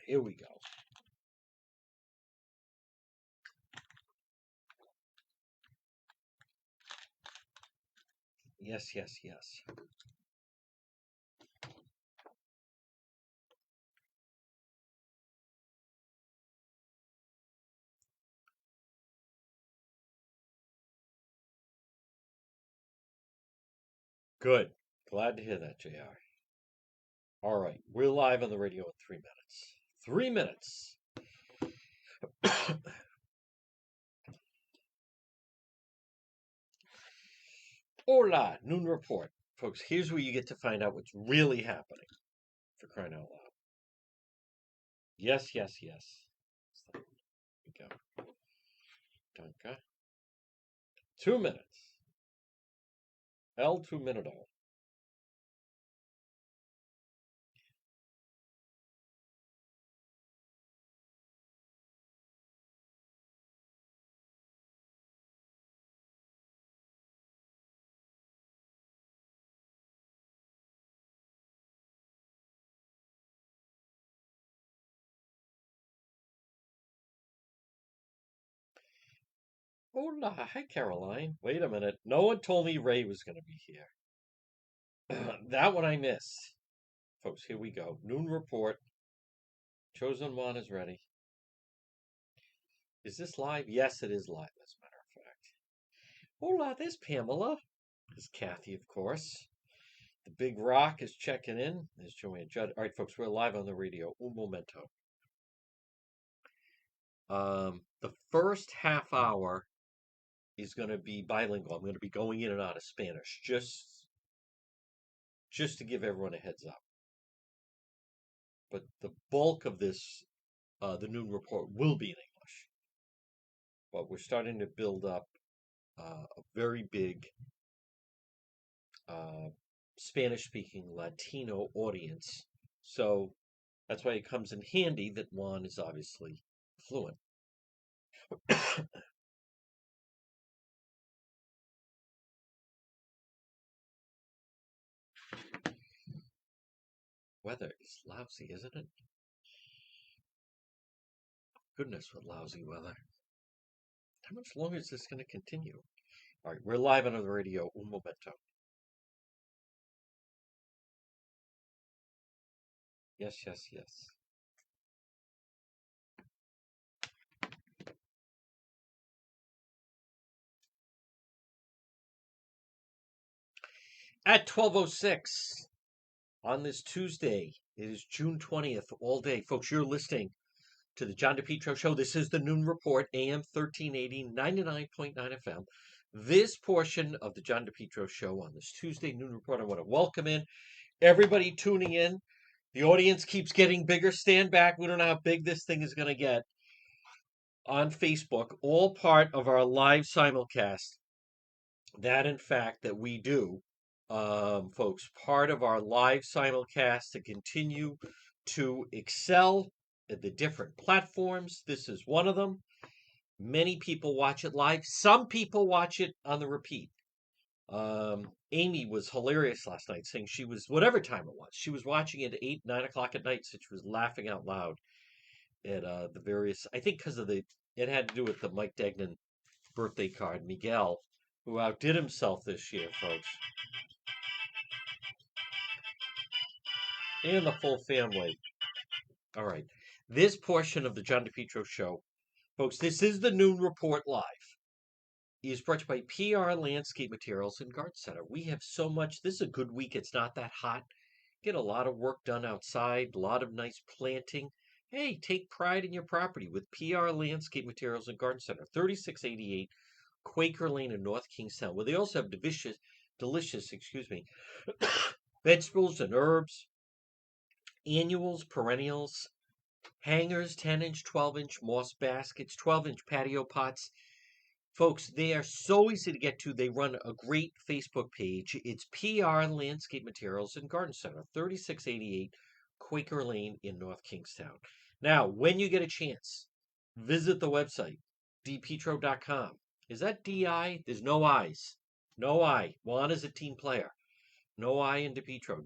Here we go. Yes, yes, yes. Good. Glad to hear that, JR. All right. We're live on the radio in 3 minutes. 3 minutes. Hola, noon report. Folks, here's where you get to find out what's really happening, for crying out loud. Yes, yes, yes. There we go. Danke. 2 minutes. El 2 minuto. Hola. Hi, Caroline. Wait a minute. No one told me Ray was going to be here. That one I missed. Folks, here we go. Noon report. Chosen one is ready. Is this live? Yes, it is live, as a matter of fact. Hola, there's Pamela. There's Kathy, of course. The Big Rock is checking in. There's Joanne Judd. All right, folks, we're live on the radio. Un momento. The first half hour is going to be bilingual. I'm going to be going in and out of Spanish, just to give everyone a heads up. But the bulk of this, the noon report, will be in English. But we're starting to build up a very big Spanish-speaking Latino audience. So that's why it comes in handy that Juan is obviously fluent. Weather is lousy, isn't it? Goodness, what lousy weather. How much longer is this going to continue? All right, we're live on the radio. Un momento. Yes, yes, yes. At 12:06 on this Tuesday, it is June 20th, all day. Folks, you're listening to the John DePetro Show. This is the Noon Report, AM 1380, 99.9 FM. This portion of the John DePetro Show on this Tuesday Noon Report, I want to welcome in everybody tuning in. The audience keeps getting bigger. Stand back. We don't know how big this thing is going to get. On Facebook, all part of our live simulcast. That, in fact, that we do, folks, part of our live simulcast to continue to excel at the different platforms. This is one of them. Many people watch it live. Some people watch it on the repeat. Amy was hilarious last night, saying she was, whatever time it was, she was watching it at 8, 9 o'clock at night, so she was laughing out loud at the various, I think because of it had to do with the Mike Degnan birthday card, Miguel, who outdid himself this year, folks. And the full family. All right. This portion of the John DePetro Show, folks, this is the Noon Report Live, is brought to you by PR Landscape Materials and Garden Center. We have so much. This is a good week. It's not that hot. Get a lot of work done outside, a lot of nice planting. Hey, take pride in your property with PR Landscape Materials and Garden Center, 3688 Quaker Lane in North Kingstown, where they also have delicious, vegetables and herbs, annuals, perennials, hangers, 10-inch, 12-inch moss baskets, 12-inch patio pots. Folks, they are so easy to get to. They run a great Facebook page. It's PR Landscape Materials and Garden Center, 3688 Quaker Lane in North Kingstown. Now, when you get a chance, visit the website, dpetro.com. Is that DI? There's no I's. No I. Juan is a team player. No I in DePetro.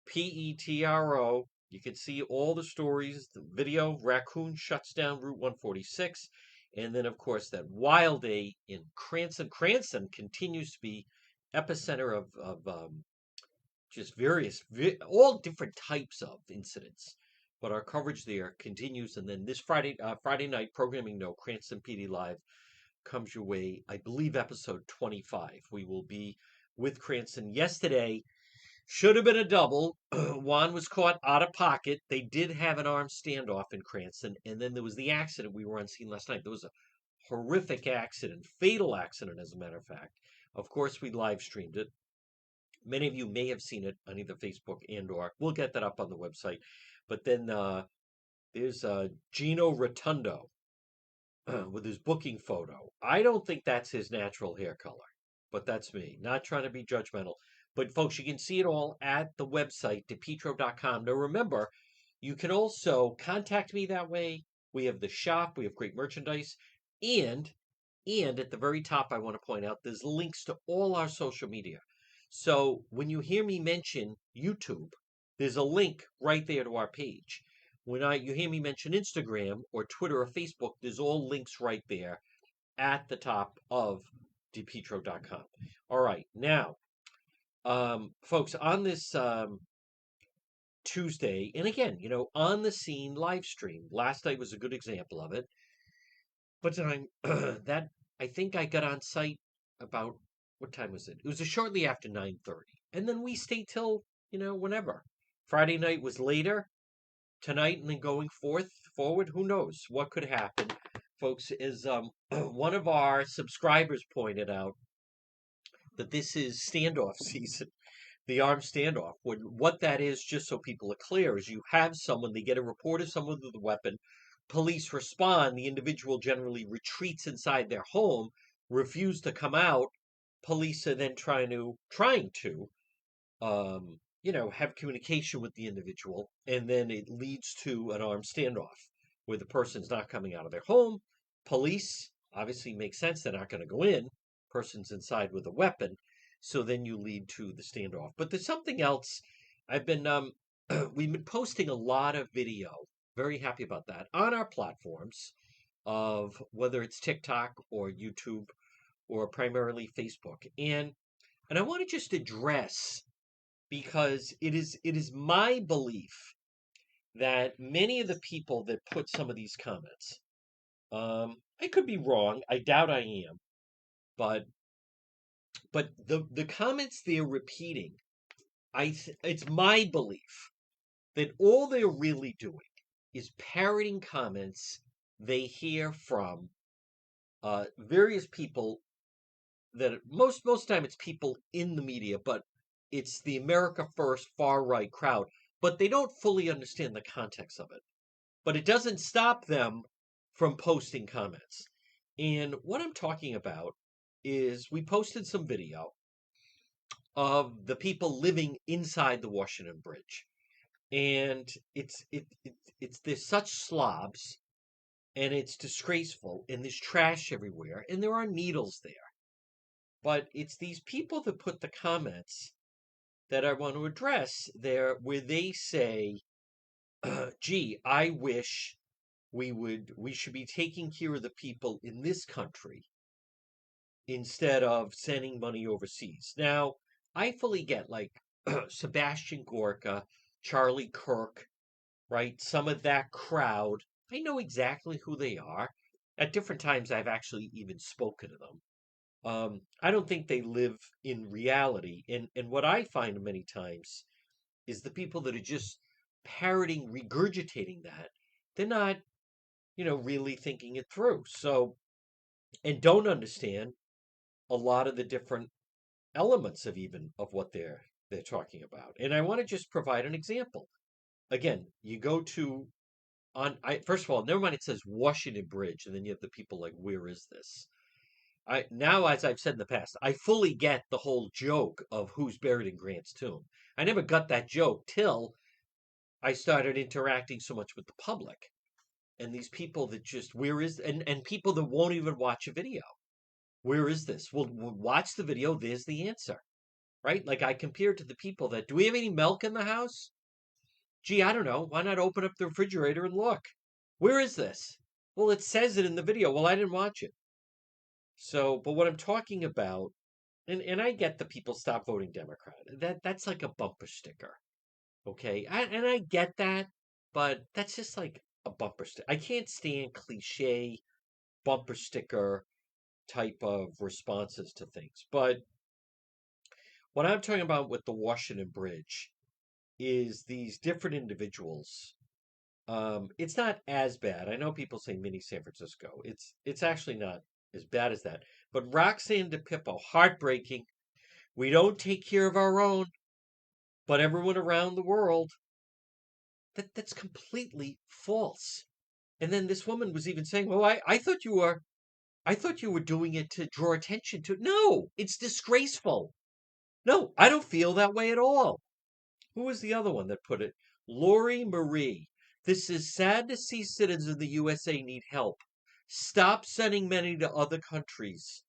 Petro. You can see all the stories, the video. Raccoon shuts down Route 146. And then, of course, that wild day in Cranston. Cranston continues to be epicenter of just all different types of incidents. But our coverage there continues. And then this Friday night programming, no Cranston PD Live comes your way. I believe episode 25. We will be with Cranston. Yesterday should have been a double. Juan was caught out of pocket. They did have an armed standoff in Cranston, and then there was the accident we were on scene last night. There was a horrific accident, fatal accident, as a matter of fact. Of course, we live streamed it. Many of you may have seen it on either Facebook and/or we'll get that up on the website. But then there's Gino Rotundo with his booking photo. I don't think that's his natural hair color, but that's me. Not trying to be judgmental. But folks, you can see it all at the website, DePetro.com. Now remember, you can also contact me that way. We have the shop, we have great merchandise, and at the very top, I want to point out there's links to all our social media. So when you hear me mention YouTube, there's a link right there to our page. When you hear me mention Instagram or Twitter or Facebook, there's all links right there at the top of DePetro.com. All right, now, folks, on this Tuesday, and again, on the scene live stream, last night was a good example of it. But that I think I got on site about what time was it? It was shortly after 9:30, and then we stayed till whenever. Friday night was later. Tonight and then going forward, who knows what could happen, folks? As one of our subscribers pointed out, that this is standoff season, the armed standoff. What that is, just so people are clear, is you have someone, they get a report of someone with a weapon, police respond, the individual generally retreats inside their home, refuse to come out, police are then trying to have communication with the individual, and then it leads to an armed standoff where the person's not coming out of their home. Police obviously makes sense; they're not going to go in. Person's inside with a weapon, so then you lead to the standoff. But there's something else. I've been we've been posting a lot of video. Very happy about that on our platforms of whether it's TikTok or YouTube or primarily Facebook, and I want to just address, because it is my belief that many of the people that put some of these comments, I could be wrong, I doubt I am, but the comments they're repeating, it's my belief that all they're really doing is parroting comments they hear from various people, that most time it's people in the media, but it's the America First far right crowd, but they don't fully understand the context of it. But it doesn't stop them from posting comments. And what I'm talking about is we posted some video of the people living inside the Washington Bridge. And it's there's such slobs, and it's disgraceful, and there's trash everywhere, and there are needles there. But it's these people that put the comments that I want to address there, where they say, gee, I wish we should be taking care of the people in this country instead of sending money overseas. Now, I fully get, like, Sebastian Gorka, Charlie Kirk, right? Some of that crowd. I know exactly who they are. At different times, I've actually even spoken to them. I don't think they live in reality. And what I find many times is the people that are just parroting, regurgitating that, they're not, really thinking it through. So, and don't understand a lot of the different elements of what they're talking about. And I want to just provide an example. Again, you go to first of all, never mind, it says Washington Bridge, and then you have the people like, where is this? Now, as I've said in the past, I fully get the whole joke of who's buried in Grant's tomb. I never got that joke till I started interacting so much with the public, and these people that just, where is, and people that won't even watch a video. Where is this? Well, watch the video. There's the answer. right? Like I compared to the people that, do we have any milk in the house? Gee, I don't know. Why not open up the refrigerator and look? Where is this? Well, it says it in the video. Well, I didn't watch it. So, but what I'm talking about, and I get the people stop voting Democrat. That's like a bumper sticker. Okay. And I get that, but that's just like a bumper sticker. I can't stand cliche bumper sticker type of responses to things. But what I'm talking about with the Washington Bridge is these different individuals. It's not as bad. I know people say mini San Francisco. It's actually not as bad as that. But Roxanne DePippo, heartbreaking. We don't take care of our own, but everyone around the world. That's completely false. And then this woman was even saying, "Well, I thought you were doing it to draw attention to." No, it's disgraceful. No, I don't feel that way at all. Who was the other one that put it? Lori Marie. This is sad to see citizens of the USA need help. Stop sending money to other countries.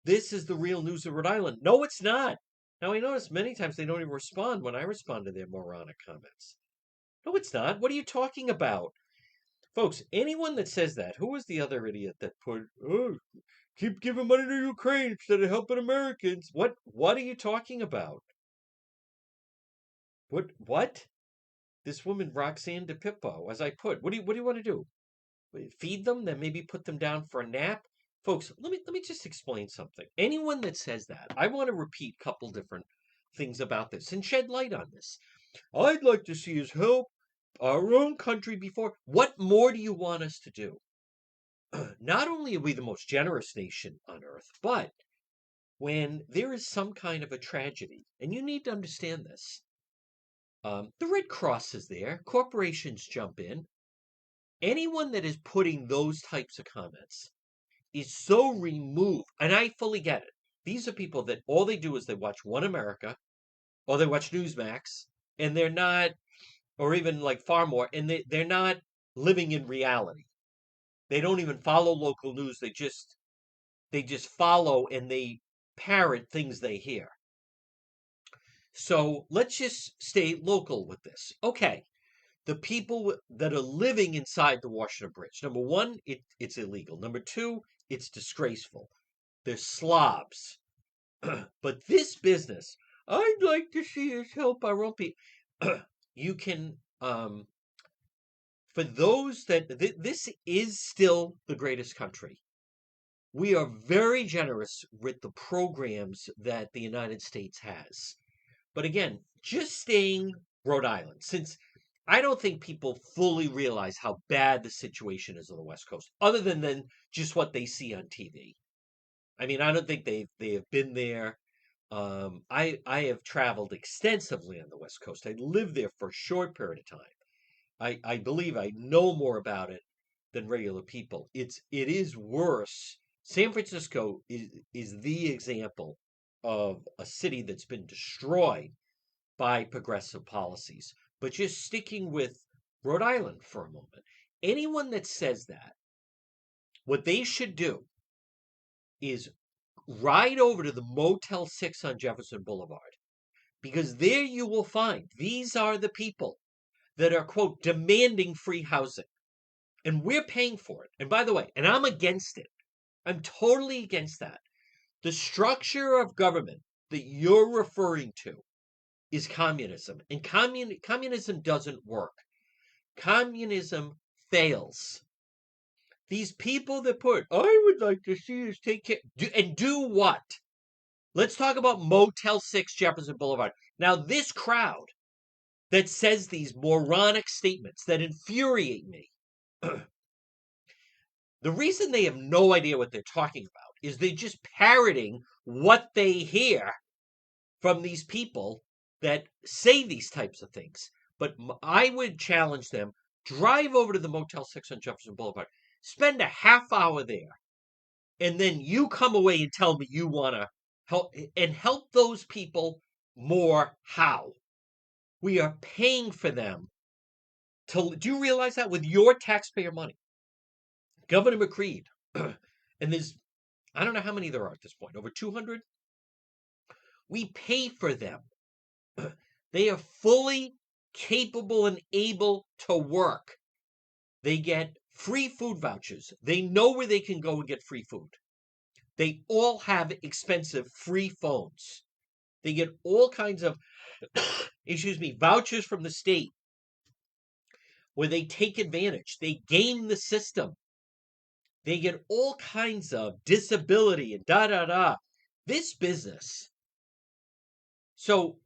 This is the real news of Rhode Island. No, it's not. Now, I notice many times they don't even respond when I respond to their moronic comments. No, it's not. What are you talking about? Folks, anyone that says that, who was the other idiot that put, oh, keep giving money to Ukraine instead of helping Americans? What are you talking about? What? This woman, Roxanne DePippo, as I put, what do you want to do? Feed them, then maybe put them down for a nap? Folks, let me just explain something. Anyone that says that, I want to repeat a couple different things about this and shed light on this. I'd like to see us help our own country before. What more do you want us to do? Not only are we the most generous nation on earth, but when there is some kind of a tragedy, and you need to understand this, the Red Cross is there, corporations jump in. Anyone that is putting those types of comments is so removed, and I fully get it. These are people that all they do is they watch One America or they watch Newsmax, and they're not, or even like far more, and they're not living in reality. They don't even follow local news. They just follow and they parrot things they hear. So let's just stay local with this. Okay, the people that are living inside the Washington Bridge. Number one, it's illegal. Number two, it's disgraceful. They're slobs. But this business, I'd like to see us help our own people. You can, for those that this is still the greatest country. We are very generous with the programs that the United States has. But again, just staying Rhode Island, since I don't think people fully realize how bad the situation is on the West Coast, other than just what they see on TV. I mean, I don't think they have been there. I have traveled extensively on the West Coast. I lived there for a short period of time. I believe I know more about it than regular people. It is worse. San Francisco is the example of a city that's been destroyed by progressive policies. But just sticking with Rhode Island for a moment, anyone that says that, what they should do is ride over to the Motel 6 on Jefferson Boulevard, because there you will find these are the people that are, quote, demanding free housing. And we're paying for it. And by the way, and I'm against it. I'm totally against that. The structure of government that you're referring to is communism. And communism doesn't work. Communism fails. These people that put, I would like to see us take care, and do what? Let's talk about Motel 6 Jefferson Boulevard. Now, this crowd that says these moronic statements that infuriate me, the reason they have no idea what they're talking about is they're just parroting what they hear from these people that say these types of things. But I would challenge them, drive over to the Motel 6 on Jefferson Boulevard, spend a half hour there, and then you come away and tell me you want to help those people more. How? We are paying for them to, do you realize that, with your taxpayer money? Governor McCreed, and there's, I don't know how many there are at this point, over 200. We pay for them. They are fully capable and able to work. They get free food vouchers. They know where they can go and get free food. They all have expensive free phones. They get all kinds of, vouchers from the state where they take advantage. They game the system. They get all kinds of disability and da da da. This business. So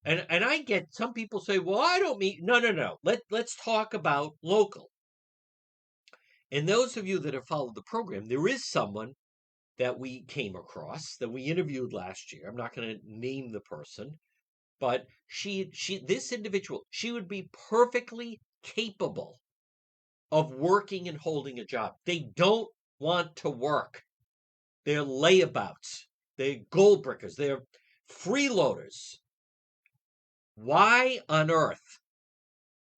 and I get some people say, well, I don't mean no. Let's talk about local. And those of you that have followed the program, there is someone that we came across that we interviewed last year. I'm not going to name the person, but this individual, she would be perfectly capable of working and holding a job. They don't want to work. They're layabouts. They're gold brickers. They're freeloaders. Why on earth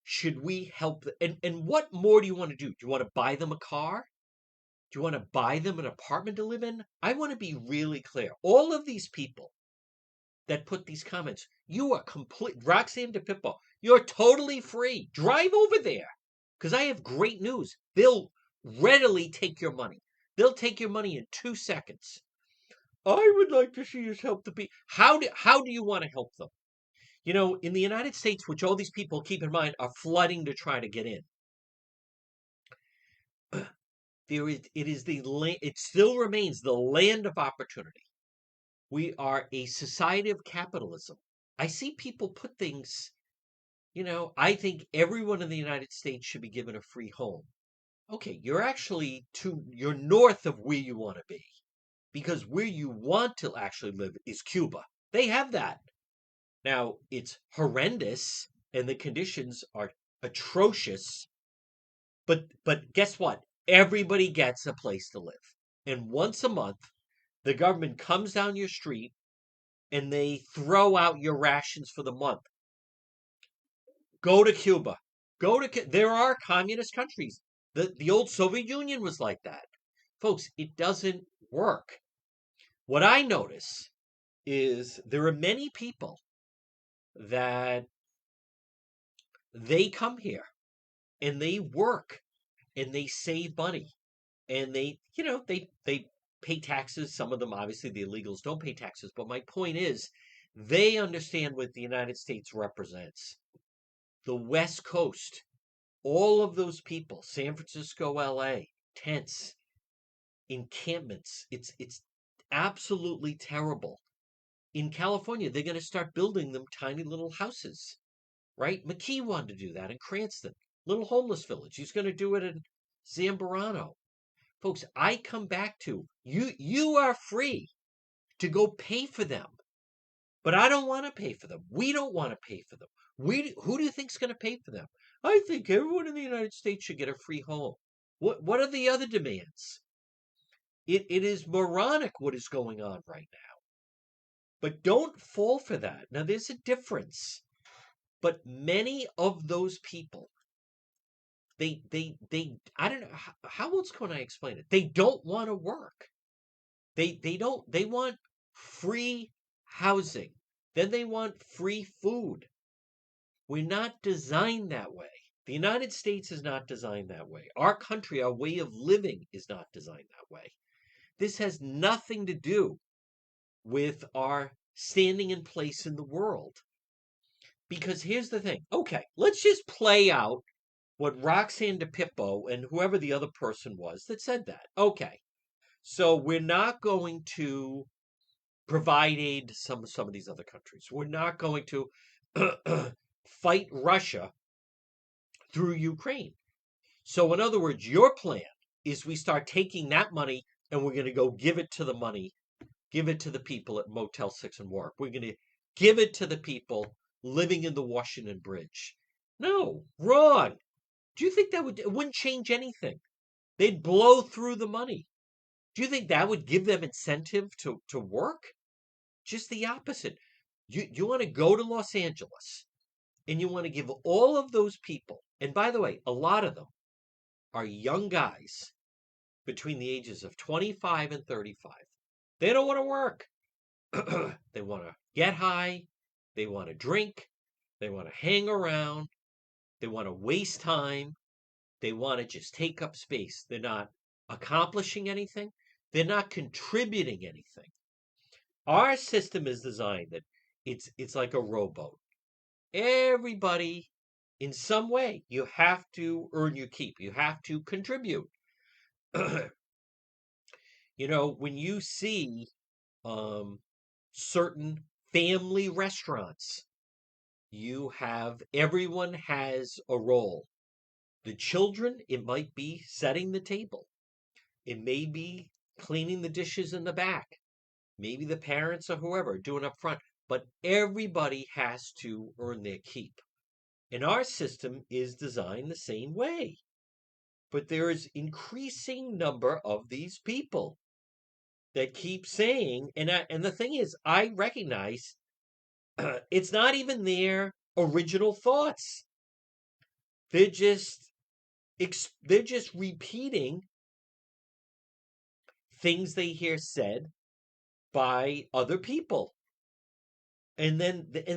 should we help them? And what more do you want to do? Do you want to buy them a car? Do you want to buy them an apartment to live in? I want to be really clear. All of these people that put these comments, you are complete. Roxanne DePetro, you're totally free. Drive over there because I have great news. They'll readily take your money. They'll take your money in 2 seconds. I would like to see us help the people. How do you want to help them? You know, in the United States, which all these people, keep in mind, are flooding to try to get in, it still remains the land of opportunity. We are a society of capitalism. I see people put things, I think everyone in the United States should be given a free home. Okay, you're north of where you want to be, because where you want to actually live is Cuba. They have that. Now, it's horrendous and the conditions are atrocious, but guess what? Everybody gets a place to live. And once a month, the government comes down your street and they throw out your rations for the month. Go to Cuba. There are communist countries. The old Soviet Union was like that. Folks, it doesn't work. What I notice is there are many people that they come here and they work and they save money and they pay taxes. Some of them, obviously, the illegals don't pay taxes. But my point is, they understand what the United States represents. The West Coast, all of those people, San Francisco, LA, tents, encampments. It's absolutely terrible. In California, they're going to start building them tiny little houses, right? McKee wanted to do that in Cranston, little homeless village. He's going to do it in Zambarano. Folks, I come back to you are free to go pay for them. But I don't want to pay for them. We don't want to pay for them. Who do you think's going to pay for them? I think everyone in the United States should get a free home. What are the other demands? It is moronic what is going on right now. But don't fall for that. Now, there's a difference. But many of those people, they I don't know, how else can I explain it? They don't want to work. They want free housing. Then they want free food. We're not designed that way. The United States is not designed that way. Our country, our way of living is not designed that way. This has nothing to do with our standing in place in the world. Because here's the thing. Okay, let's just play out what Roxanne DePetro and whoever the other person was that said that. Okay, so we're not going to provide aid to some of these other countries. We're not going to fight Russia through Ukraine. So in other words, your plan is we start taking that money and we're going to go give it to the people at Motel 6 and Warwick. We're going to give it to the people living in the Washington Bridge. No, wrong. Do you think it wouldn't change anything? They'd blow through the money. Do you think that would give them incentive to work? Just the opposite. You want to go to Los Angeles and you want to give all of those people, and by the way, a lot of them are young guys between the ages of 25 and 35. They don't want to work. They want to get high, they want to drink, they want to hang around, they want to waste time, they want to just take up space. They're not accomplishing anything, they're not contributing anything. Our system is designed that it's like a rowboat. Everybody, in some way, you have to earn your keep. You have to contribute. When you see um, certain family restaurants, you have everyone has a role. The children, it might be setting the table. It may be cleaning the dishes in the back. Maybe the parents or whoever doing up front. But everybody has to earn their keep. And our system is designed the same way. But there is increasing number of these people that keep saying, and the thing is, I recognize it's not even their original thoughts. They're just they're just repeating things they hear said by other people, and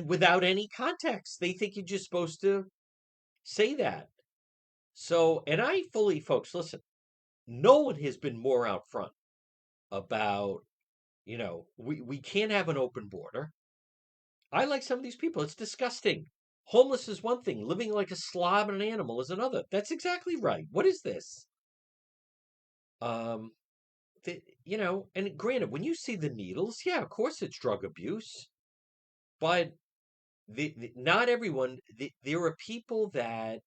without any context, they think you're just supposed to say that. So, and I fully, folks, listen. No one has been more out front about, we can't have an open border. I like some of these people. It's disgusting. Homeless is one thing. Living like a slob and an animal is another. That's exactly right. What is this? Um, and granted, when you see the needles, yeah, of course it's drug abuse, but not everyone. There are people that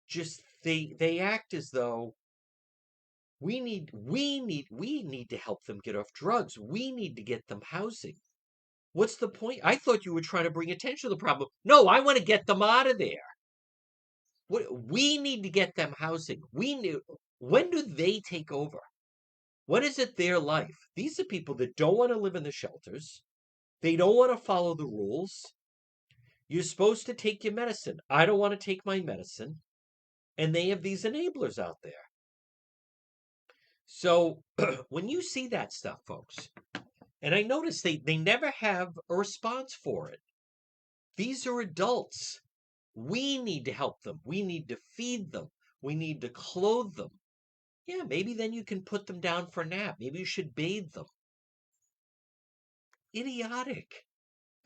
just they act as though we need to help them get off drugs. We need to get them housing. What's the point? I thought you were trying to bring attention to the problem. No, I want to get them out of there. We need to get them housing. When do they take over? When is it their life? These are people that don't want to live in the shelters. They don't want to follow the rules. You're supposed to take your medicine. I don't want to take my medicine. And they have these enablers out there. So when you see that stuff, folks, and I notice they never have a response for it. These are adults. We need to help them. We need to feed them. We need to clothe them. Yeah, maybe then you can put them down for a nap. Maybe you should bathe them. Idiotic.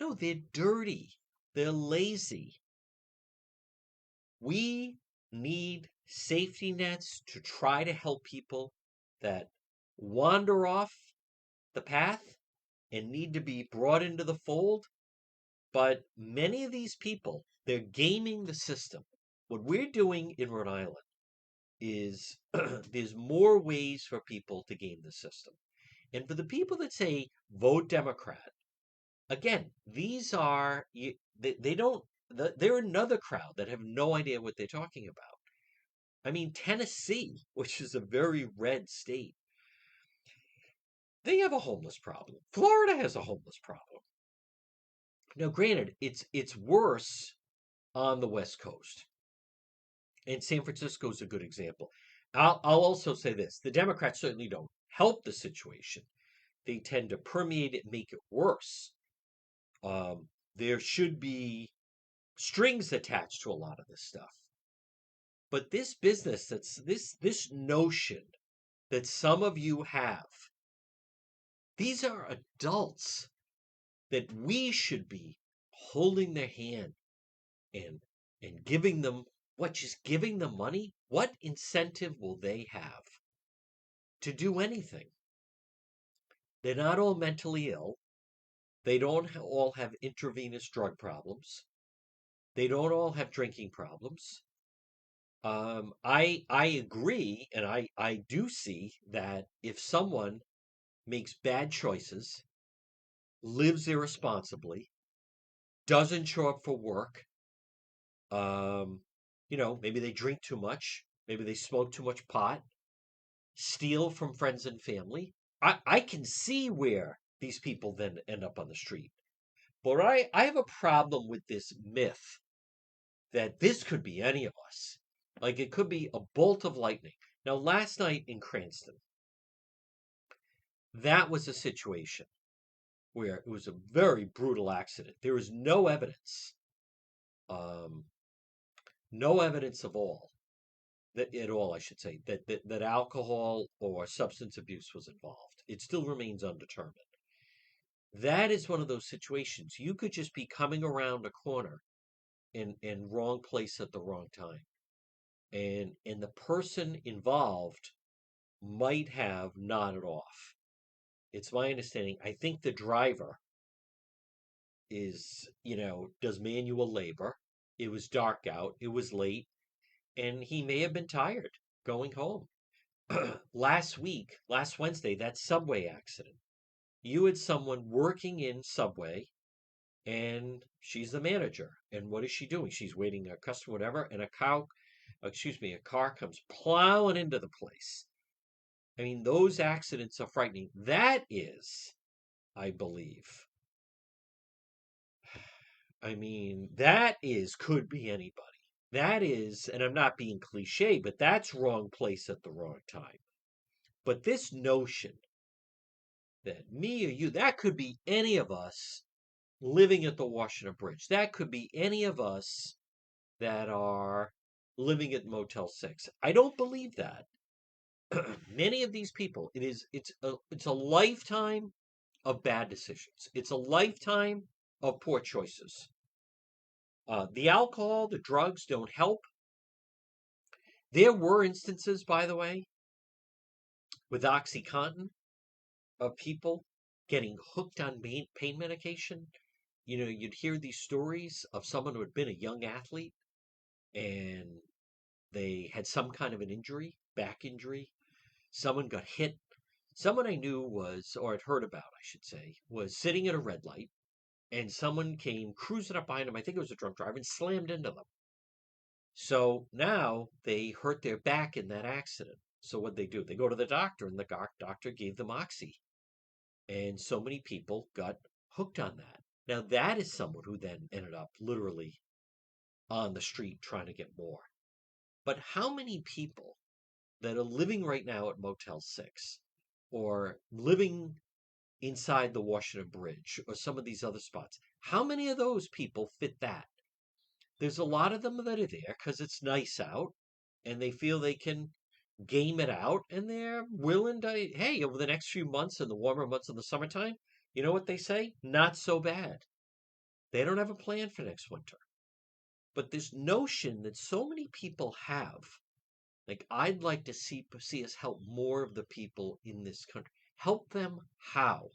No, they're dirty. They're lazy. We need safety nets to try to help people that wander off the path and need to be brought into the fold. But many of these people, they're gaming the system. What we're doing in Rhode Island is there's more ways for people to game the system. And for the people that say vote Democrat, again, these are they don't they're another crowd that have no idea what they're talking about. I mean, Tennessee, which is a very red state, they have a homeless problem. Florida has a homeless problem. Now, granted, it's worse on the West Coast, and San Francisco is a good example. I'll also say this: the Democrats certainly don't help the situation. They tend to permeate it, make it worse. There should be strings attached to a lot of this stuff. But this business, this notion that some of you have, these are adults that we should be holding their hand and giving them just giving them money. What incentive will they have to do anything? They're not all mentally ill. They don't all have intravenous drug problems. They don't all have drinking problems. I agree, and I do see that if someone makes bad choices, lives irresponsibly, doesn't show up for work, um, maybe they drink too much, maybe they smoke too much pot, steal from friends and family. I can see where these people then end up on the street. But I have a problem with this myth that this could be any of us. Like it could be a bolt of lightning. Now, last night in Cranston, that was a situation. where it was a very brutal accident. There is no evidence, um, no evidence of all that at all, I should say, that alcohol or substance abuse was involved. It still remains undetermined. That is one of those situations. You could just be coming around a corner in wrong place at the wrong time. And the person involved might have nodded off. It's my understanding. I think the driver does manual labor. It was dark out, it was late, and he may have been tired going home. Last Wednesday, that subway accident. You had someone working in Subway, and she's the manager. And what is she doing? She's waiting a customer, whatever, and a car comes plowing into the place. I mean, those accidents are frightening. That is, I believe, could be anybody. That is, and I'm not being cliche, but that's wrong place at the wrong time. But this notion that me or you, that could be any of us living at the Washington Bridge. That could be any of us that are living at Motel 6. I don't believe that. Many of these people, it's a lifetime of bad decisions. It's a lifetime of poor choices. The alcohol, the drugs don't help. There were instances, by the way, with OxyContin of people getting hooked on pain medication. You'd hear these stories of someone who had been a young athlete and they had some kind of an injury, back injury. Someone got hit. Someone I knew or had heard about, I should say, was sitting at a red light and someone came cruising up behind him. I think it was a drunk driver and slammed into them. So now they hurt their back in that accident. So what they do? They go to the doctor, and the doctor gave them oxy. And so many people got hooked on that. Now that is someone who then ended up literally on the street trying to get more. But how many people that are living right now at Motel 6 or living inside the Washington Bridge or some of these other spots, how many of those people fit that? There's a lot of them that are there because it's nice out and they feel they can game it out and they're willing to, hey, over the next few months in the warmer months of the summertime, you know what they say? Not so bad. They don't have a plan for next winter. But this notion that so many people have, like I'd like to see us help more of the people in this country. Help them how?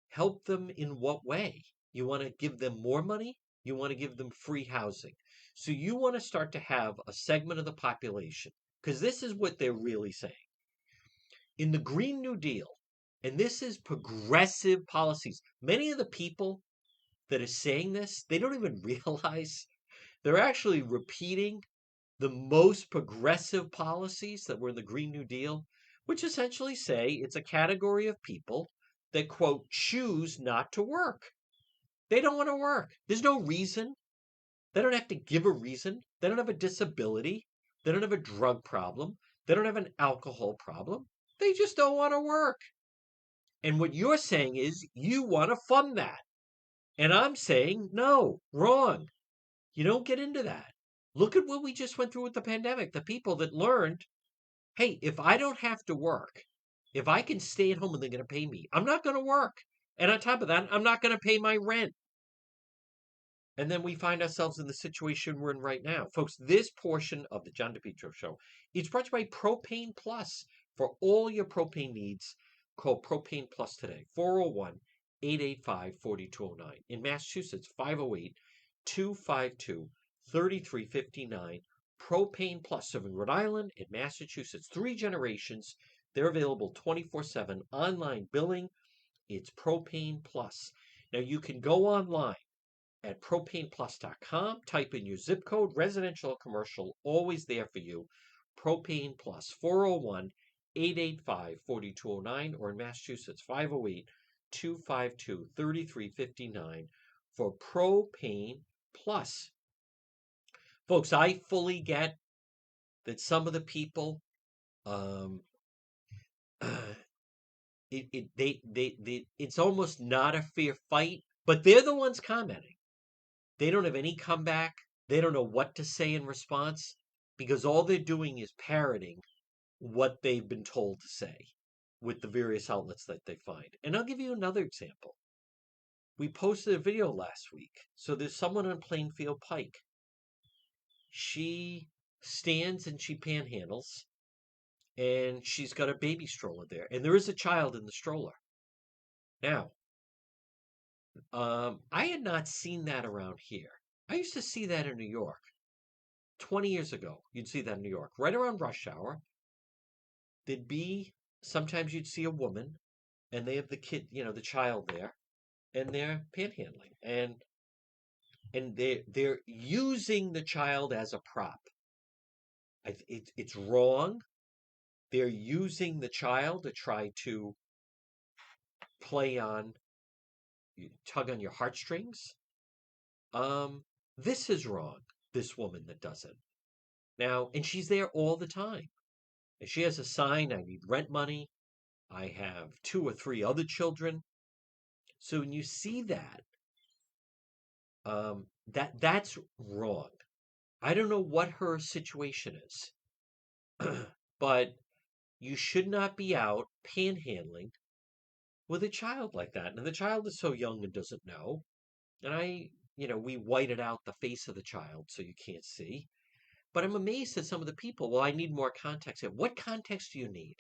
Help them in what way? You want to give them more money? You want to give them free housing. So you want to start to have a segment of the population, because this is what they're really saying. In the Green New Deal, and this is progressive policies, many of the people that are saying this, they don't even realize they're actually repeating the most progressive policies that were in the Green New Deal, which essentially say it's a category of people that, quote, choose not to work. They don't want to work. There's no reason. They don't have to give a reason. They don't have a disability. They don't have a drug problem. They don't have an alcohol problem. They just don't want to work. And what you're saying is you want to fund that. And I'm saying, no, wrong. You don't get into that. Look at what we just went through with the pandemic. The people that learned, hey, if I don't have to work, if I can stay at home and they're going to pay me, I'm not going to work. And on top of that, I'm not going to pay my rent. And then we find ourselves in the situation we're in right now. Folks, this portion of the John DePetro Show is brought to you by Propane Plus. For all your propane needs, call Propane Plus today, 401-885-4209. In Massachusetts, 508-252-3359. Propane Plus, serving Rhode Island and Massachusetts. 3 generations. They're available 24/7. Online billing. It's Propane Plus. Now, you can go online at propaneplus.com. Type in your zip code, residential or commercial, always there for you. Propane Plus, 401-885-4209, or in Massachusetts, 508-252-3359 for Propane Plus. Folks, I fully get that some of the people it's almost not a fair fight, but they're the ones commenting. They don't have any comeback. They don't know what to say in response because all they're doing is parroting what they've been told to say with the various outlets that they find. And I'll give you another example. We posted a video last week. So there's someone on Plainfield Pike. She stands and she panhandles, and she's got a baby stroller there, and there is a child in the stroller. Now, I had not seen that around here. I used to see that in New York 20 years ago. You'd see that in New York, right around rush hour. There'd be sometimes you'd see a woman, and they have the kid, the child there, and they're panhandling, and they're using the child as a prop. It's wrong. They're using the child to try to play on, tug on your heartstrings. This is wrong. This woman that does it now, and she's there all the time. And she has a sign: "I need rent money. I have two or three other children." So when you see that, that's wrong. I don't know what her situation is, but you should not be out panhandling with a child like that. And the child is so young and doesn't know. And we whited out the face of the child so you can't see. But I'm amazed at some of the people. Well, I need more context. What context do you need?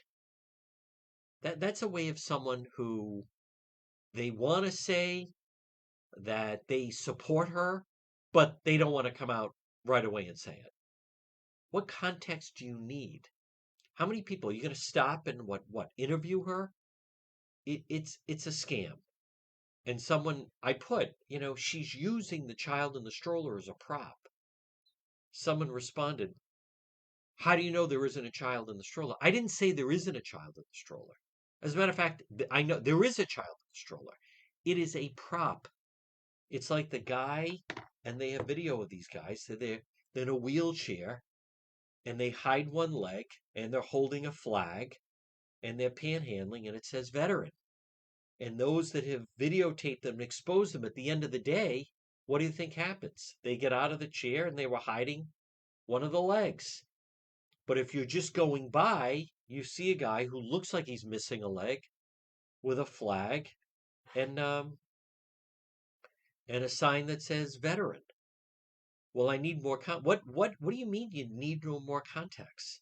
That's a way of someone who they want to say that they support her, but they don't want to come out right away and say it. What context do you need? How many people are you going to stop and interview her? It's a scam. And someone I put, she's using the child in the stroller as a prop. Someone responded, "How do you know there isn't a child in the stroller?" I didn't say there isn't a child in the stroller. As a matter of fact, I know there is a child in the stroller. It is a prop. It's like the guy, and they have video of these guys. So they're in a wheelchair, and they hide one leg, and they're holding a flag, and they're panhandling, and it says veteran. And those that have videotaped them and exposed them at the end of the day, what do you think happens? They get out of the chair, and they were hiding one of the legs. But if you're just going by, you see a guy who looks like he's missing a leg with a flag and a sign that says veteran. Well, I need more what do you mean you need no more context?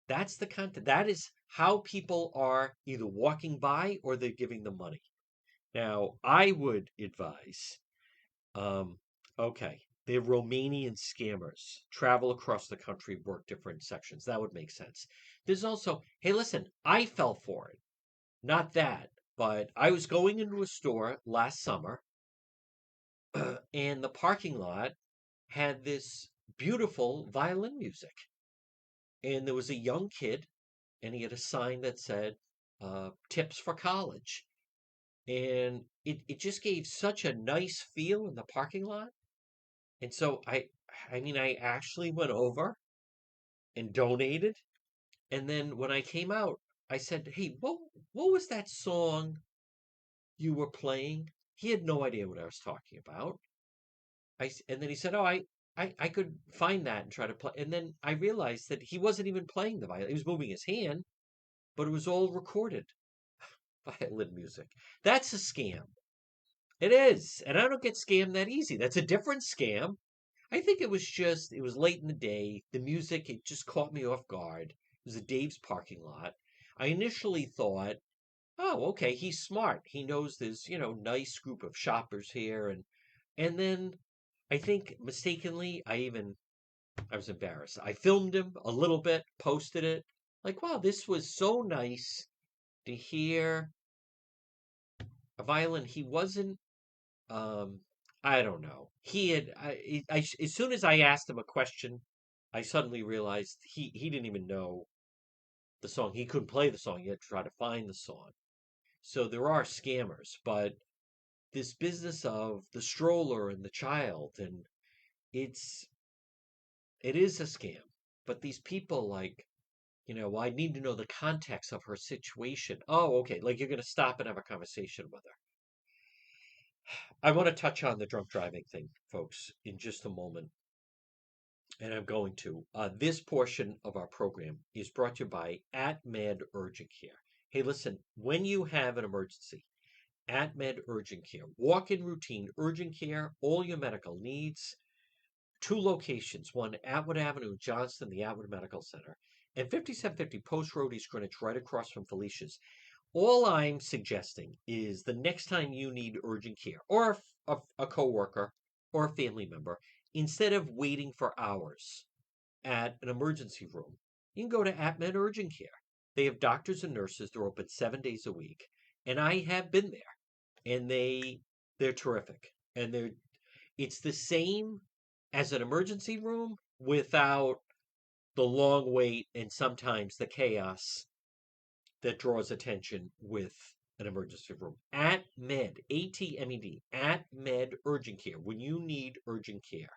That's the content. That is how people are either walking by or they're giving them money. Now, I would advise, okay, they're Romanian scammers, travel across the country, work different sections. That would make sense. There's also, hey, listen, I fell for it. Not that, but I was going into a store last summer, and the parking lot had this beautiful violin music. And there was a young kid, and he had a sign that said, tips for college. And it just gave such a nice feel in the parking lot. And so I actually went over and donated. And then when I came out, I said, "Hey, what was that song you were playing?" He had no idea what I was talking about. And then he said, "Oh, I could find that and try to play." And then I realized that he wasn't even playing the violin. He was moving his hand, but it was all recorded violin music. That's a scam. It is. And I don't get scammed that easy. That's a different scam. I think it was late in the day. The music, it just caught me off guard. It was a Dave's parking lot. I initially thought, oh, okay, he's smart. He knows there's, nice group of shoppers here. And then I think mistakenly, I was embarrassed. I filmed him a little bit, posted it. Like, wow, this was so nice to hear a violin. He wasn't, um, I don't know. He had, as soon as I asked him a question, I suddenly realized he didn't even know the song. He couldn't play the song. He had to try to find the song. So there are scammers, but this business of the stroller and the child, and it's, it is a scam. But these people, like, I need to know the context of her situation. Oh, okay. Like you're going to stop and have a conversation with her. I want to touch on the drunk driving thing, folks, in just a moment. And I'm going to. This portion of our program is brought to you by AtMed Urgent Care. Hey, listen, when you have an emergency, AtMed Urgent Care, walk-in routine urgent care, all your medical needs, two locations, one Atwood Avenue, Johnston, the Atwood Medical Center, and 5750 Post Road, East Greenwich, right across from Felicia's. All I'm suggesting is the next time you need urgent care, or a coworker, or a family member, instead of waiting for hours at an emergency room, you can go to AtMed Urgent Care. They have doctors and nurses. They're open 7 days a week, and I have been there, and they're terrific, and it's the same as an emergency room without the long wait and sometimes the chaos that draws attention with an emergency room. AtMed, ATMED, AtMed Urgent Care, when you need urgent care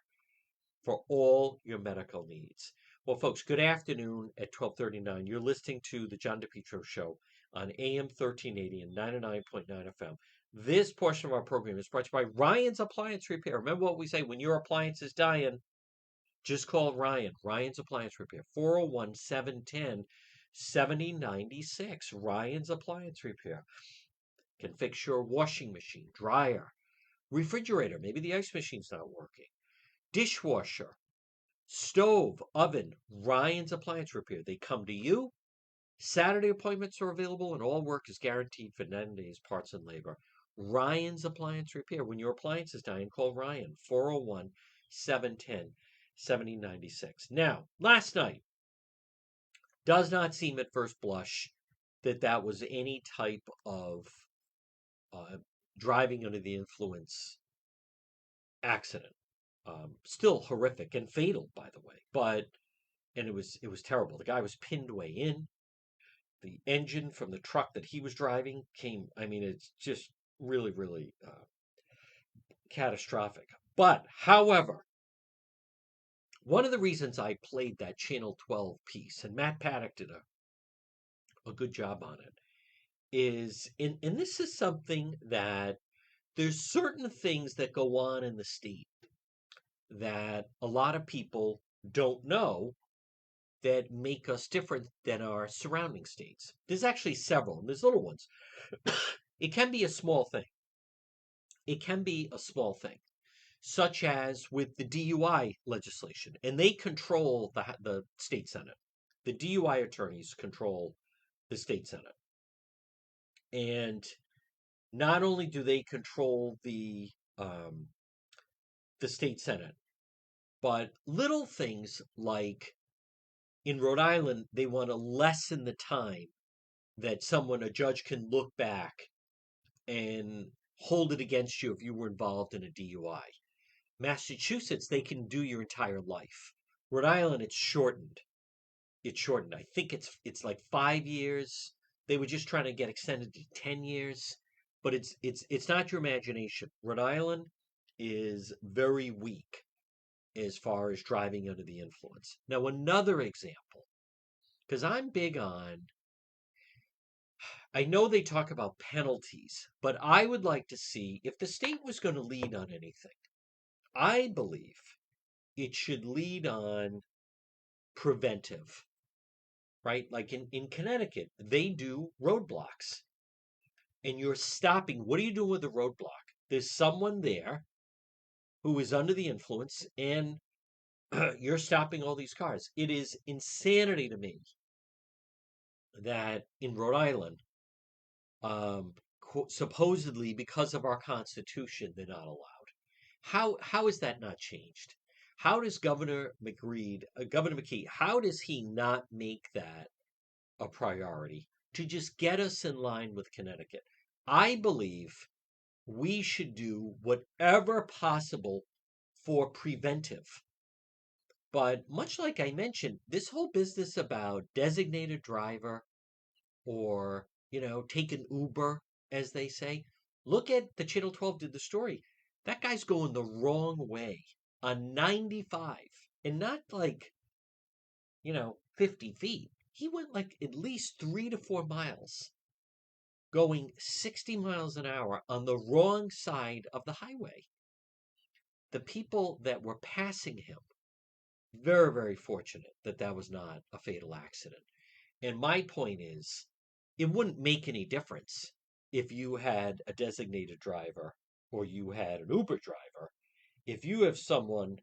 for all your medical needs. Well, folks, good afternoon at 12:39. You're listening to the John DePetro Show on AM 1380 and 99.9 FM. This portion of our program is brought to you by Ryan's Appliance Repair. Remember what we say, when your appliance is dying, just call Ryan. Ryan's Appliance Repair, 401-710-7096. Ryan's Appliance Repair can fix your washing machine, dryer, refrigerator. Maybe the ice machine's not working. Dishwasher, stove, oven. Ryan's Appliance Repair. They come to you. Saturday appointments are available, and all work is guaranteed for 9 days, parts and labor. Ryan's Appliance Repair. When your appliance is dying, call Ryan, 401-710-7096. Now, last night, does not seem at first blush that was any type of driving under the influence accident. Still horrific and fatal, by the way. And it was terrible. The guy was pinned way in. The engine from the truck that he was driving came. I mean, it's just really, really catastrophic. But, however, one of the reasons I played that Channel 12 piece, and Matt Paddock did a good job on it, is, and this is something that there's certain things that go on in the state that a lot of people don't know that make us different than our surrounding states. There's actually several, and there's little ones. It can be a small thing. It can be a small thing, such as with the DUI legislation, and they control the state Senate. The DUI attorneys control the state Senate. And not only do they control the state Senate, but little things like in Rhode Island, they want to lessen the time that a judge can look back and hold it against you if you were involved in a DUI. Massachusetts, they can do your entire life. Rhode Island, it's shortened. It's shortened. I think it's like 5 years. They were just trying to get extended to 10 years, but it's not your imagination. Rhode Island is very weak as far as driving under the influence. Now, another example, because I'm big on, I know they talk about penalties, but I would like to see if the state was going to lead on anything. I believe it should lead on preventive, right? Like in Connecticut, they do roadblocks and you're stopping. What are you doing with the roadblock? There's someone there who is under the influence and you're stopping all these cars. It is insanity to me that in Rhode Island, supposedly because of our Constitution, they're not allowed. How is that not changed? How does Governor McKee, how does he not make that a priority to just get us in line with Connecticut? I believe we should do whatever possible for preventive. But much like I mentioned, this whole business about designated driver or, take an Uber, as they say. Look at the Channel 12 did the story. That guy's going the wrong way on 95 and not like, 50 feet. He went like at least 3 to 4 miles, going 60 miles an hour on the wrong side of the highway. The people that were passing him, very, very fortunate that that was not a fatal accident. And my point is, it wouldn't make any difference if you had a designated driver or you had an Uber driver. If you have someone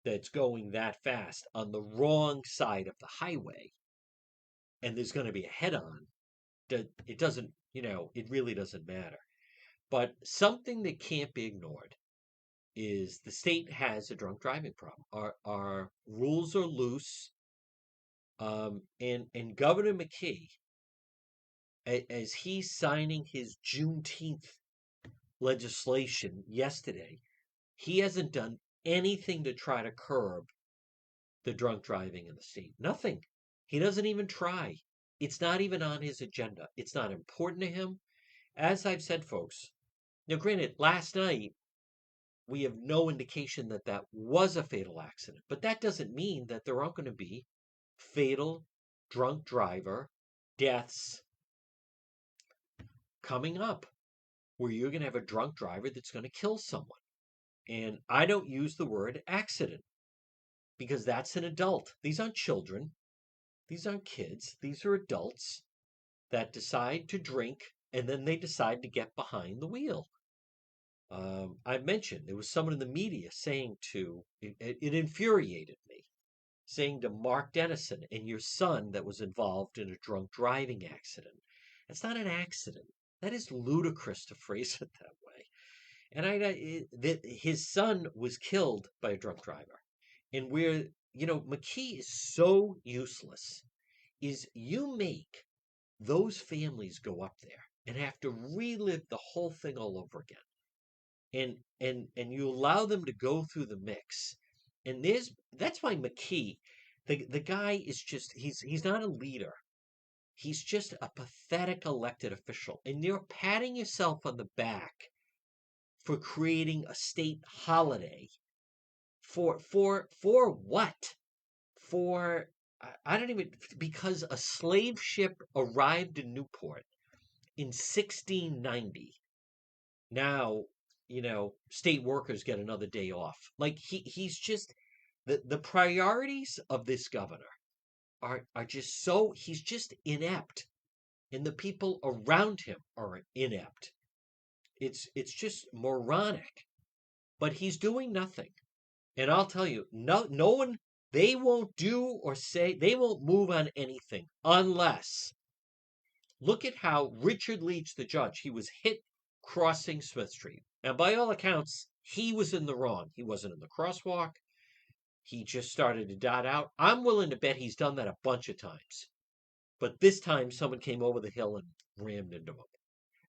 that's going that fast on the wrong side of the highway and there's going to be a head on, it doesn't, it really doesn't matter. But something that can't be ignored is the state has a drunk driving problem. Our rules are loose. And Governor McKee, as he's signing his Juneteenth legislation yesterday, he hasn't done anything to try to curb the drunk driving in the state. Nothing. He doesn't even try. It's not even on his agenda. It's not important to him. As I've said, folks, now granted, last night we have no indication that that was a fatal accident, but that doesn't mean that there aren't going to be fatal drunk driver deaths coming up where you're going to have a drunk driver that's going to kill someone. And I don't use the word accident because that's an adult. These aren't children. These aren't kids. These are adults that decide to drink and then they decide to get behind the wheel. I mentioned there was someone in the media saying it infuriated me, saying to Mark Dennison, and your son that was involved in a drunk driving accident. It's not an accident. That is ludicrous to phrase it that way. And his son was killed by a drunk driver. And McKee is so useless, is you make those families go up there and have to relive the whole thing all over again. And you allow them to go through the mix. And that's why McKee, the guy is just he's not a leader. He's just a pathetic elected official. And you're patting yourself on the back for creating a state holiday. For what? For I don't even because a slave ship arrived in Newport in 1690. Now, state workers get another day off. Like he's just the priorities of this governor are just so he's just inept, and the people around him are inept. It's just moronic, but he's doing nothing. And I'll tell you, no one, they won't do or say, they won't move on anything unless look at how Richard Leach, the judge, he was hit crossing Smith Street. And by all accounts, he was in the wrong. He wasn't in the crosswalk. He just started to dot out. I'm willing to bet he's done that a bunch of times. But this time, someone came over the hill and rammed into him.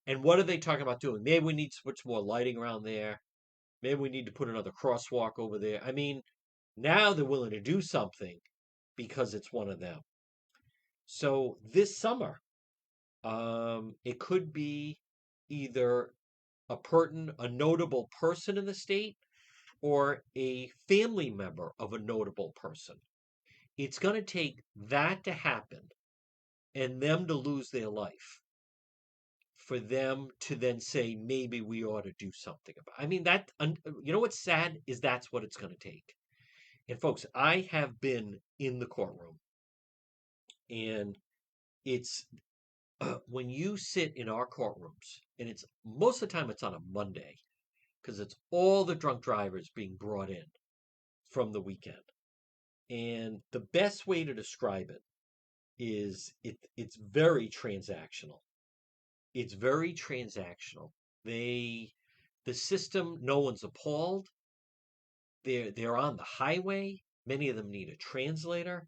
And what are they talking about doing? Maybe we need to put some more lighting around there. Maybe we need to put another crosswalk over there. I mean, now they're willing to do something because it's one of them. So this summer, it could be either a notable person in the state or a family member of a notable person. It's going to take that to happen and them to lose their life for them to then say maybe we ought to do something about it. I mean what's sad is that's what it's going to take. And folks, I have been in the courtroom, and it's when you sit in our courtrooms, and it's most of the time it's on a Monday because it's all the drunk drivers being brought in from the weekend. And the best way to describe it is it's very transactional. It's very transactional. The system, no one's appalled. They're on the highway. Many of them need a translator.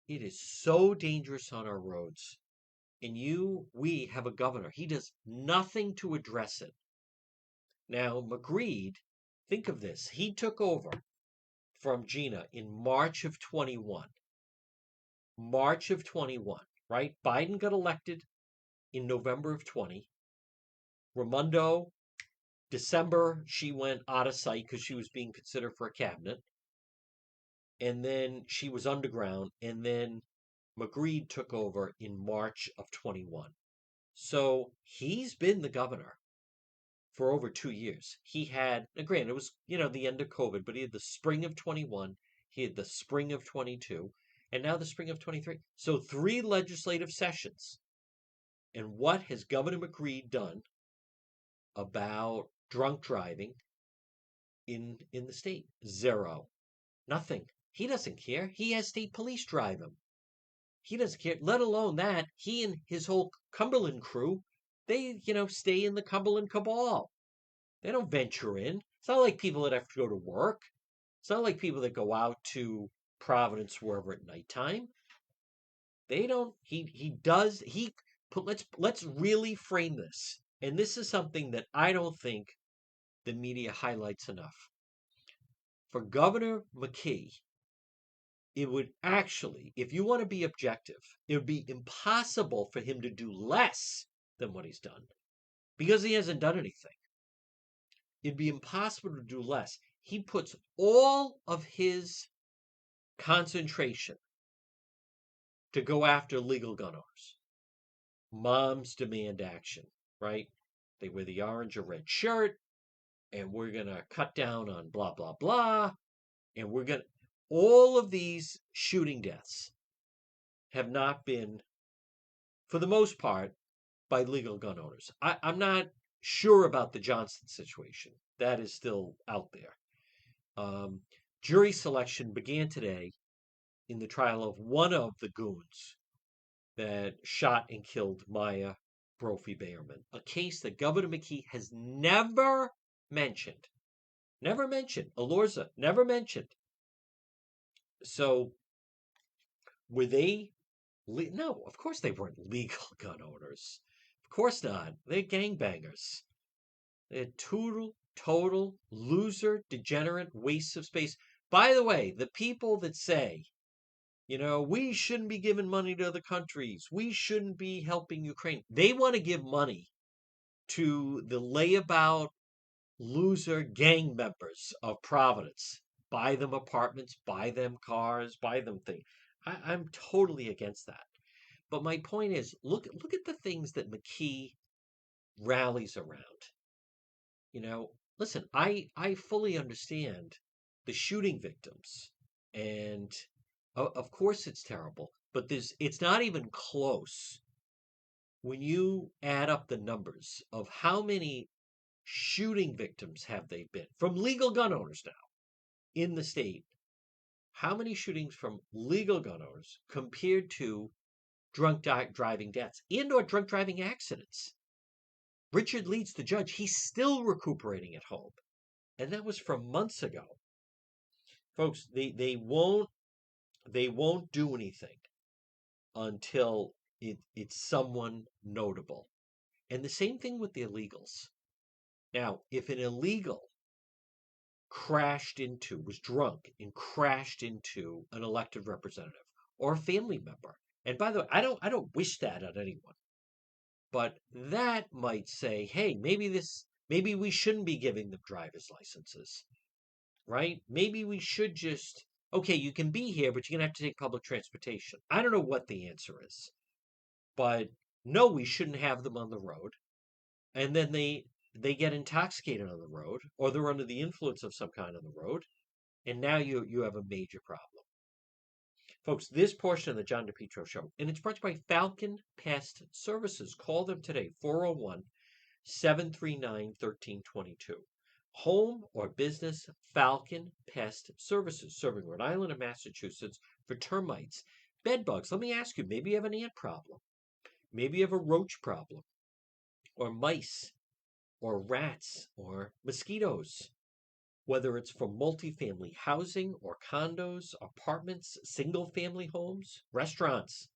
It is so dangerous on our roads. And we have a governor. He does nothing to address it. Now, McGreed, think of this. He took over from Gina in March of 21. March of 21, right? Biden got elected in November of 20. Raimondo, December, she went out of sight because she was being considered for a cabinet. And then she was underground. And then McGreed took over in March of 21. So he's been the governor for over 2 years. He had, granted, it was, the end of COVID, but he had the spring of 21, he had the spring of 22, and now the spring of 23. So 3 legislative sessions. And what has Governor McGreed done about drunk driving in the state? Zero. Nothing. He doesn't care. He has state police drive him. He doesn't care, let alone that. He and his whole Cumberland crew, they, stay in the Cumberland cabal. They don't venture in. It's not like people that have to go to work. It's not like people that go out to Providence, wherever at nighttime. They don't. He does. He put. Let's really frame this. And this is something that I don't think the media highlights enough. For Governor McKee, it would actually, if you want to be objective, it would be impossible for him to do less than what he's done because he hasn't done anything. It'd be impossible to do less. He puts all of his concentration to go after legal gun owners. Moms demand action, right? They wear the orange or red shirt, and we're going to cut down on blah, blah, blah. And we're going to, all of these shooting deaths have not been, for the most part, by legal gun owners. I'm not sure about the Johnson situation. That is still out there. Jury selection began today in the trial of one of the goons that shot and killed Maya Brophy Bayerman, a case that Governor McKee has never mentioned. Never mentioned. Alorza, never mentioned. So, were they? No, of course they weren't legal gun owners. Of course not. They're gangbangers. They're total loser, degenerate waste of space. By the way, the people that say, we shouldn't be giving money to other countries, we shouldn't be helping Ukraine, they want to give money to the layabout loser gang members of Providence. Buy them apartments, buy them cars, buy them things. I'm totally against that. But my point is, look at the things that McKee rallies around. Listen, I fully understand the shooting victims, and of course it's terrible, but it's not even close when you add up the numbers of how many shooting victims have they been from legal gun owners now in the state. How many shootings from legal gun owners compared to drunk driving deaths and/or drunk driving accidents? Richard Leeds, the judge, he's still recuperating at home. And that was from months ago. Folks, they won't do anything until it's someone notable. And the same thing with the illegals. Now, if an illegal was drunk and crashed into an elected representative or a family member, and by the way, I don't wish that on anyone. But that might say, hey, maybe we shouldn't be giving them driver's licenses, right? Maybe we should just, okay, you can be here, but you're going to have to take public transportation. I don't know what the answer is, but no, we shouldn't have them on the road. And then they get intoxicated on the road, or they're under the influence of some kind on the road, and now you have a major problem. Folks, this portion of the John DePetro Show, and it's brought to you by Falcon Pest Services. Call them today, 401-739-1322. Home or business Falcon Pest Services, serving Rhode Island and Massachusetts for termites, bed bugs. Let me ask you, maybe you have an ant problem. Maybe you have a roach problem, or mice, or rats, or mosquitoes. Whether it's for multifamily housing or condos, apartments, single-family homes, restaurants,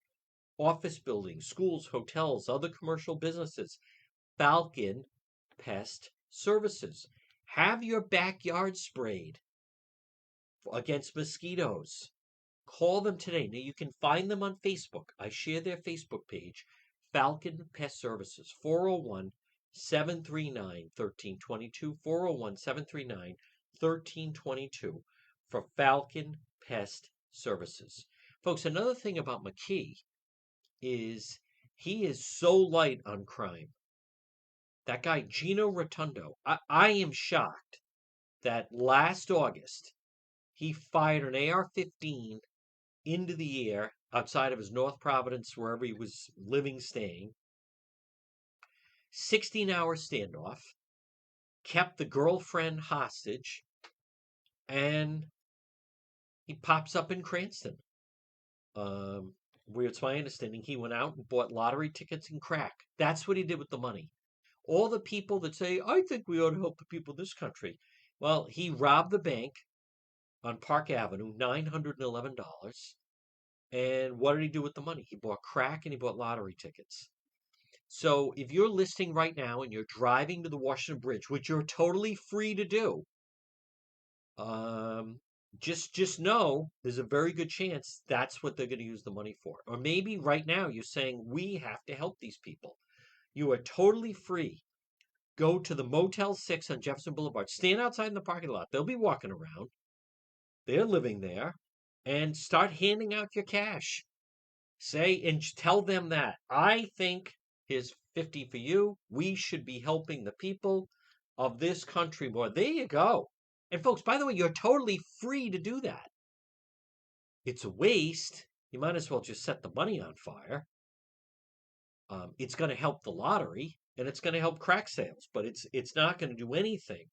office buildings, schools, hotels, other commercial businesses, Falcon Pest Services. Have your backyard sprayed against mosquitoes. Call them today. Now, you can find them on Facebook. I share their Facebook page, Falcon Pest Services, 401-739-1322, 401-739-1322 for Falcon Pest Services. Folks, another thing about McKee is he is so light on crime. That guy, Gino Rotundo, I am shocked that last August he fired an AR-15 into the air outside of his North Providence, wherever he was living, staying. 16-hour standoff, kept the girlfriend hostage, and he pops up in Cranston. Where it's my understanding he went out and bought lottery tickets and crack. That's what he did with the money. All the people that say, I think we ought to help the people of this country. Well, he robbed the bank on Park Avenue, $911. And what did he do with the money? He bought crack and he bought lottery tickets. So if you're listening right now and you're driving to the Washington Bridge, which you're totally free to do, um, just know there's a very good chance that's what they're going to use the money for. Or maybe right now you're saying we have to help these people. You are totally free. Go to the Motel 6 on Jefferson Boulevard. Stand outside in the parking lot. They'll be walking around. They're living there. And start handing out your cash. Say and tell them that I think here's 50 for you. We should be helping the people of this country more. There you go. And folks, by the way, you're totally free to do that. It's a waste. You might as well just set the money on fire. It's going to help the lottery and it's going to help crack sales, but it's not going to do anything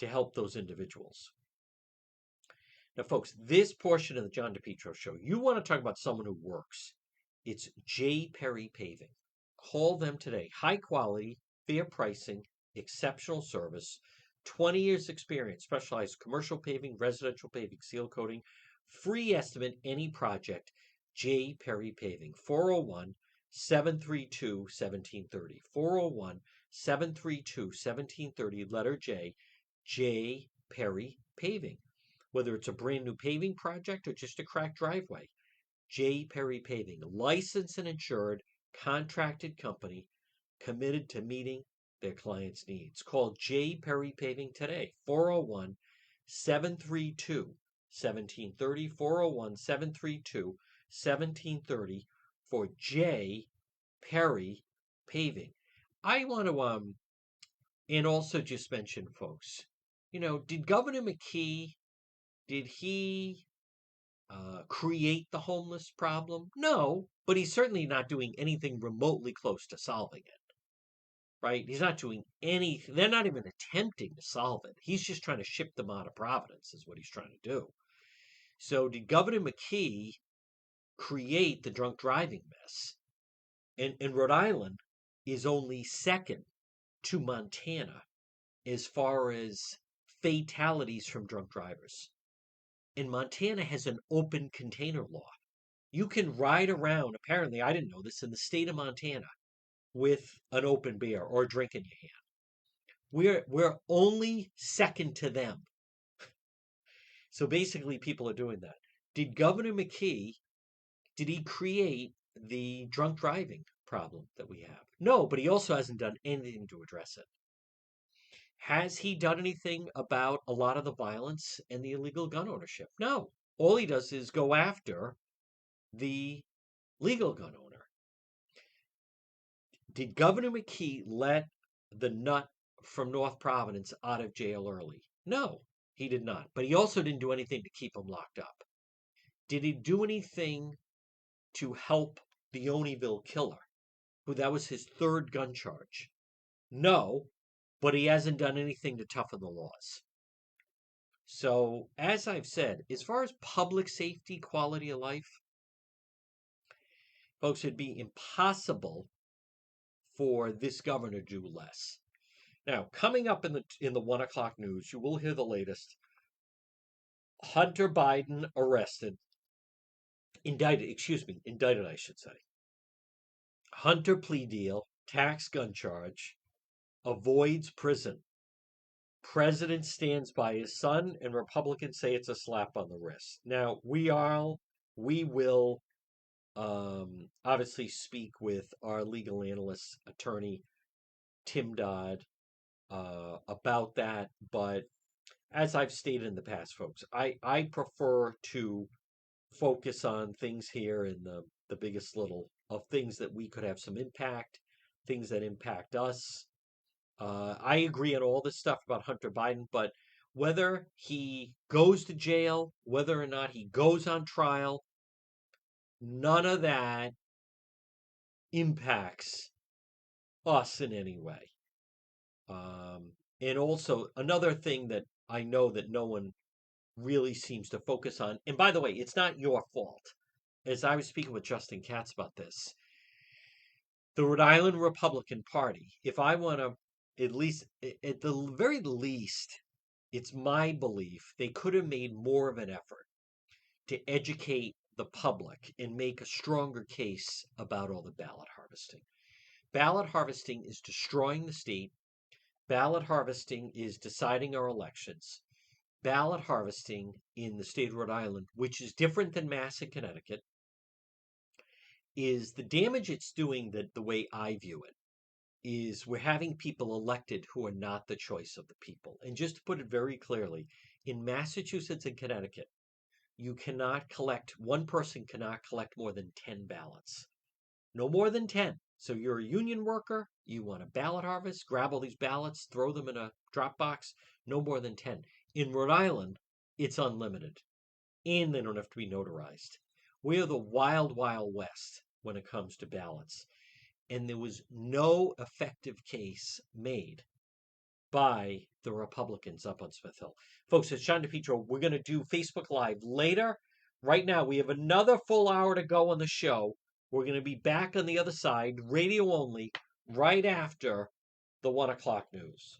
to help those individuals. Now, folks, this portion of the John DePetro show, you want to talk about someone who works. It's J. Perry Paving. Call them today. High quality, fair pricing, exceptional service, 20 years experience, specialized commercial paving, residential paving, seal coating, free estimate, any project. J. Perry Paving, 401-732-1730. 401-732-1730, letter J. J. Perry Paving. Whether it's a brand new paving project or just a cracked driveway. J. Perry Paving, licensed and insured, contracted company, committed to meeting their clients' needs. Call J. Perry Paving today, 401-732-1730, 401-732-1730 for J. Perry Paving. I want to, and also just mention, folks, did Governor McKee, did he create the homeless problem? No, but he's certainly not doing anything remotely close to solving it, right? He's not doing anything. They're not even attempting to solve it. He's just trying to ship them out of Providence is what he's trying to do. So did Governor McKee create the drunk driving mess? And Rhode Island is only second to Montana as far as fatalities from drunk drivers. And Montana has an open container law. You can ride around, apparently, I didn't know this, in the state of Montana with an open beer or a drink in your hand. We're only second to them. So basically, people are doing that. Did Governor McKee, did he create the drunk driving problem that we have? No, but he also hasn't done anything to address it. Has he done anything about a lot of the violence and the illegal gun ownership? No. All he does is go after the legal gun owner. Did Governor McKee let the nut from North Providence out of jail early? No, he did not. But he also didn't do anything to keep him locked up. Did he do anything to help the Oneyville killer, who that was his third gun charge? No, but he hasn't done anything to toughen the laws. So, as I've said, as far as public safety, quality of life, folks, it'd be impossible for this governor to do less. Now, coming up in the 1 o'clock news, you will hear the latest. Hunter Biden arrested, indicted, I should say. Hunter plea deal, tax gun charge, avoids prison. President stands by his son, and Republicans say it's a slap on the wrist. Now, we will obviously speak with our legal analyst, attorney Tim Dodd, about that. But as I've stated in the past, folks, I prefer to focus on things here in the biggest little of things that we could have some impact, things that impact us. I agree on all this stuff about Hunter Biden, but whether he goes to jail, whether or not he goes on trial, none of that impacts us in any way. And also, another thing that I know that no one really seems to focus on, and by the way, it's not your fault. As I was speaking with Justin Katz about this, the Rhode Island Republican Party, if I want to, at least, at the very least, it's my belief they could have made more of an effort to educate the public and make a stronger case about all the ballot harvesting. Ballot harvesting is destroying the state. Ballot harvesting is deciding our elections. Ballot harvesting in the state of Rhode Island, which is different than Mass and Connecticut, is the damage it's doing, that the way I view it is we're having people elected who are not the choice of the people. And just to put it very clearly, in Massachusetts and Connecticut, one person cannot collect more than 10 ballots. No more than 10. So you're a union worker, you want a ballot harvest, grab all these ballots, throw them in a drop box, no more than 10. In Rhode Island, it's unlimited, and they don't have to be notarized. We're the wild, wild west when it comes to ballots. And there was no effective case made by the Republicans up on Smith Hill. Folks, it's John DePetro. We're going to do Facebook Live later. Right now, we have another full hour to go on the show. We're going to be back on the other side, radio only, right after the 1 o'clock news.